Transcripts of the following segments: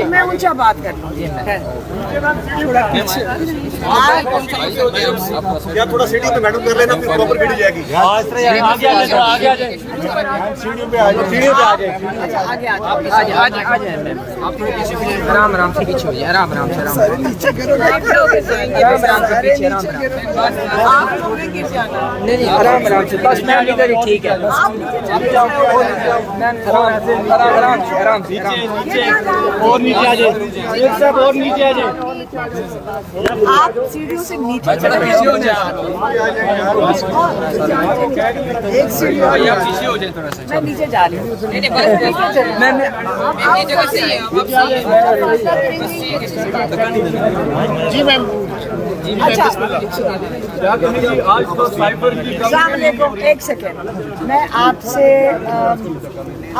मैं उनसे बात कर लूँ। क्या थोड़ा सीटिंग पे मैडम कर लेना, फिर प्रॉपर वीडियो जाएगी। सीढ़ियों पे आ जाए, सीढ़ियों पे आ जाए। आराम आराम से पीछे हो जाए, आराम आराम से, आराम आराम से पीछे, आराम नहीं आराम आराम से, बस मैं इधर ही ठीक है। आराम से और नीचे आ जाए, एक साहब और नीचे आ जाए। आप सीढ़ियों से नीचे चले जाओ, एक सीढ़ी और पीछे हो जाए थोड़ा सा। मैं नीचे जा रही हूँ, जी मैम। अच्छा, अस्सलाम वालेकुम। एक सेकेंड, मैं आपसे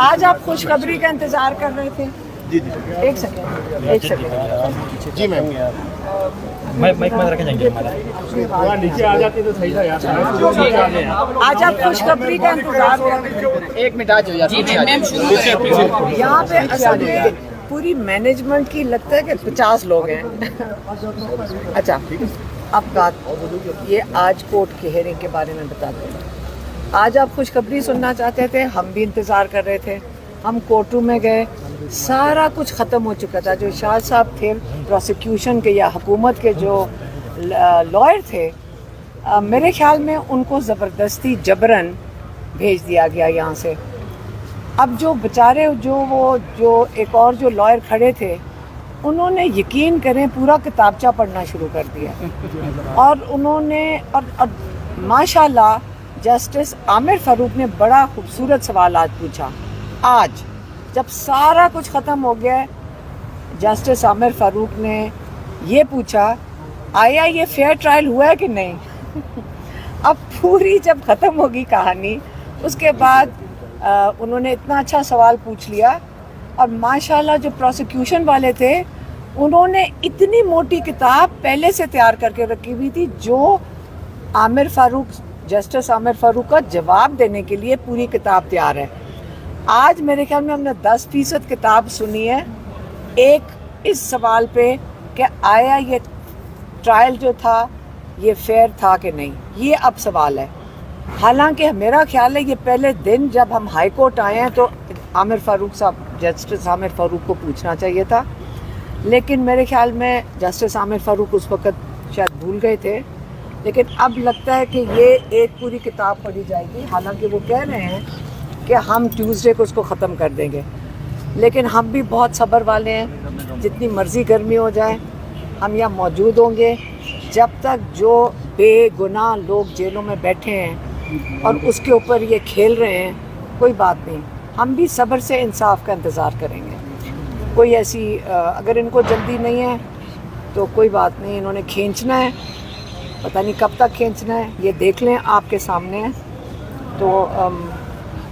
आज आप खुशखबरी का इंतजार कर रहे थे? जी जी एक सेकेंड जी मैम। माइक में रखे जाएंगे हमारा नीचे आ जाती तो सही था यार। आज आप खुशखबरी का इंतजार कर रहे थे? एक मिनट आ जाओ यार, यहाँ पे असल में पूरी मैनेजमेंट की लगता है कि 50 लोग हैं। अच्छा, अब बात ये आज कोर्ट की हेयरिंग के बारे में बताते हैं। आज आप खुशखबरी सुनना चाहते थे, हम भी इंतज़ार कर रहे थे। हम कोर्ट रूम में गए, सारा कुछ ख़त्म हो चुका था। जो शाह साहब थे प्रोसिक्यूशन के या हुकूमत के जो लॉयर थे, मेरे ख्याल में उनको ज़बरदस्ती जबरन भेज दिया गया यहाँ से। अब जो बेचारे जो एक और जो लॉयर खड़े थे, उन्होंने यकीन करें पूरा किताबचा पढ़ना शुरू कर दिया। और उन्होंने और माशाल्लाह जस्टिस आमिर फ़ारूक ने बड़ा खूबसूरत सवाल आज पूछा। आज जब सारा कुछ ख़त्म हो गया, जस्टिस आमिर फ़ारूक ने ये पूछा, आया ये फेयर ट्रायल हुआ है कि नहीं? अब पूरी जब ख़त्म होगी कहानी, उसके बाद उन्होंने इतना अच्छा सवाल पूछ लिया। और माशाल्लाह जो प्रोसिक्यूशन वाले थे, उन्होंने इतनी मोटी किताब पहले से तैयार करके रखी हुई थी, जो आमिर फ़ारूक जस्टिस आमिर फ़ारूक का जवाब देने के लिए पूरी किताब तैयार है। आज मेरे ख्याल में हमने 10% किताब सुनी है एक इस सवाल पे कि आया ये ट्रायल जो था ये फेयर था कि नहीं, ये अब सवाल है। हालांकि मेरा ख्याल है ये पहले दिन जब हम हाई कोर्ट आए हैं तो आमिर फ़ारूक साहब जस्टिस आमिर फ़ारूक को पूछना चाहिए था, लेकिन मेरे ख्याल में जस्टिस आमिर फ़ारूक उस वक़्त शायद भूल गए थे। लेकिन अब लगता है कि ये एक पूरी किताब पढ़ी जाएगी। हालांकि वो कह रहे हैं कि हम ट्यूसडे को उसको ख़त्म कर देंगे, लेकिन हम भी बहुत सब्र वाले हैं। जितनी मर्ज़ी गर्मी हो जाए, हम यहाँ मौजूद होंगे जब तक जो बेगुनाह लोग जेलों में बैठे हैं और उसके ऊपर ये खेल रहे हैं। कोई बात नहीं, हम भी सब्र से इंसाफ का इंतज़ार करेंगे। कोई ऐसी अगर इनको जल्दी नहीं है तो कोई बात नहीं, इन्होंने खींचना है, पता नहीं कब तक खींचना है, ये देख लें आपके सामने है। तो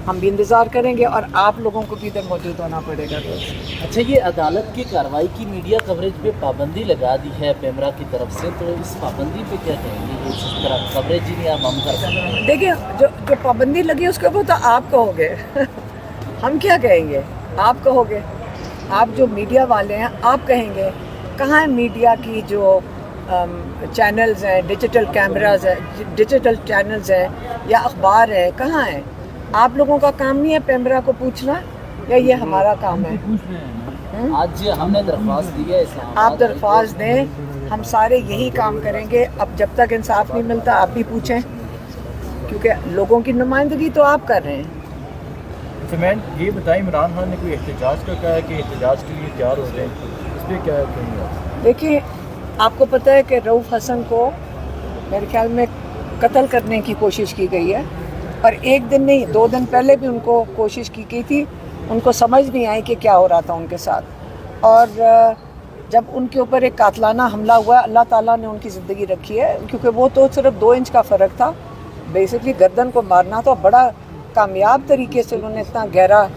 हम भी इंतज़ार करेंगे और आप लोगों को भी इधर मौजूद होना पड़ेगा। अच्छा, ये अदालत की कार्रवाई की मीडिया कवरेज पे पाबंदी लगा दी है पेमरा की तरफ से, तो इस पाबंदी पे क्या कहेंगे? ये जिस तरह कवरेज ही नहीं हम कर सकते। देखिए, जो पाबंदी लगी उसके ऊपर तो आप कहोगे हम क्या कहेंगे? आप कहोगे, आप जो मीडिया वाले हैं आप कहेंगे। कहाँ है मीडिया की जो चैनल्स हैं, डिजिटल कैमराज है, डिजिटल चैनल्स हैं या अखबार है, कहाँ है? आप लोगों का काम नहीं है पेमरा को पूछना, या ये हमारा काम है? आज हमने दरख्वास्त दी है, आप दरख्वास्त दें, हम सारे यही काम करेंगे। अब जब तक इंसाफ नहीं मिलता आप भी पूछें, क्योंकि लोगों की नुमाइंदगी तो आप कर रहे हैं। तो मैं ये बताएं, इमरान खान ने कोई एहतजाज का कहा है कि एहतजाज के लिए तैयार हो जाए, इस पर क्या कहेंगे? देखिए, आपको पता है कि रऊफ़ हसन को मेरे ख्याल में कत्ल करने की कोशिश की गई है, और एक दिन नहीं 2 दिन पहले भी उनको कोशिश की गई थी। उनको समझ नहीं आई कि क्या हो रहा था उनके साथ, और जब उनके ऊपर एक कातलाना हमला हुआ, अल्लाह ताला ने उनकी ज़िंदगी रखी है, क्योंकि वो तो सिर्फ 2 इंच का फ़र्क था। बेसिकली गर्दन को मारना तो बड़ा कामयाब तरीके से उन्होंने इतना गहरा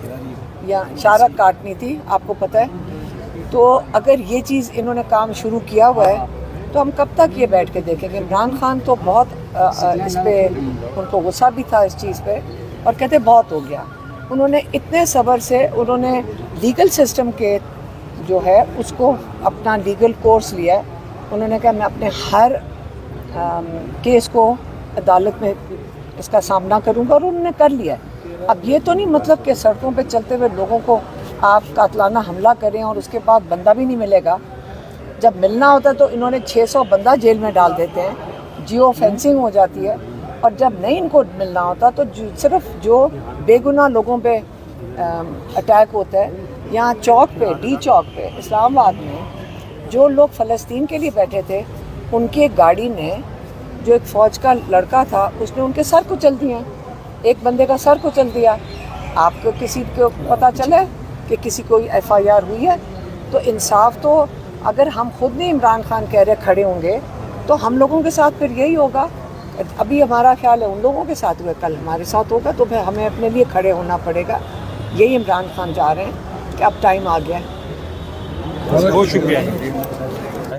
या शारक काटनी थी, आपको पता है। तो अगर ये चीज़ इन्होंने काम शुरू किया हुआ है तो तो हम कब तक ये बैठ के देखेंगे। इमरान खान तो बहुत इस पे उनको गुस्सा भी था इस चीज़ पे, और कहते बहुत हो गया। उन्होंने इतने सब्र से उन्होंने लीगल सिस्टम के जो है उसको अपना लीगल कोर्स लिया। उन्होंने कहा मैं अपने हर केस को अदालत में इसका सामना करूंगा, और उन्होंने कर लिया। अब ये तो नहीं मतलब कि सड़कों पे चलते हुए लोगों को आप कातलाना हमला करें और उसके बाद बंदा भी नहीं मिलेगा। जब मिलना होता है तो इन्होंने 600 बंदा जेल में डाल देते हैं, जियो फेंसिंग हो जाती है, और जब नहीं इनको मिलना होता तो सिर्फ जो बेगुनाह लोगों पे अटैक होता है। यहाँ चौक पे, डी चौक पे इस्लामाबाद में जो लोग फ़लस्तीन के लिए बैठे थे, उनकी गाड़ी ने, जो एक फ़ौज का लड़का था, उसने उनके सर कुचल दिए। एक बंदे का सर कुचल दिया। आपको किसी को पता चला कि किसी को FIR हुई है? तो इंसाफ तो अगर हम खुद नहीं इमरान खान कह रहे खड़े होंगे तो हम लोगों के साथ फिर यही होगा। अभी हमारा ख्याल है उन लोगों के साथ हुआ, कल हमारे साथ होगा, तो फिर हमें अपने लिए खड़े होना पड़ेगा। यही इमरान खान चाह रहे हैं कि अब टाइम आ गया है। बहुत शुक्रिया।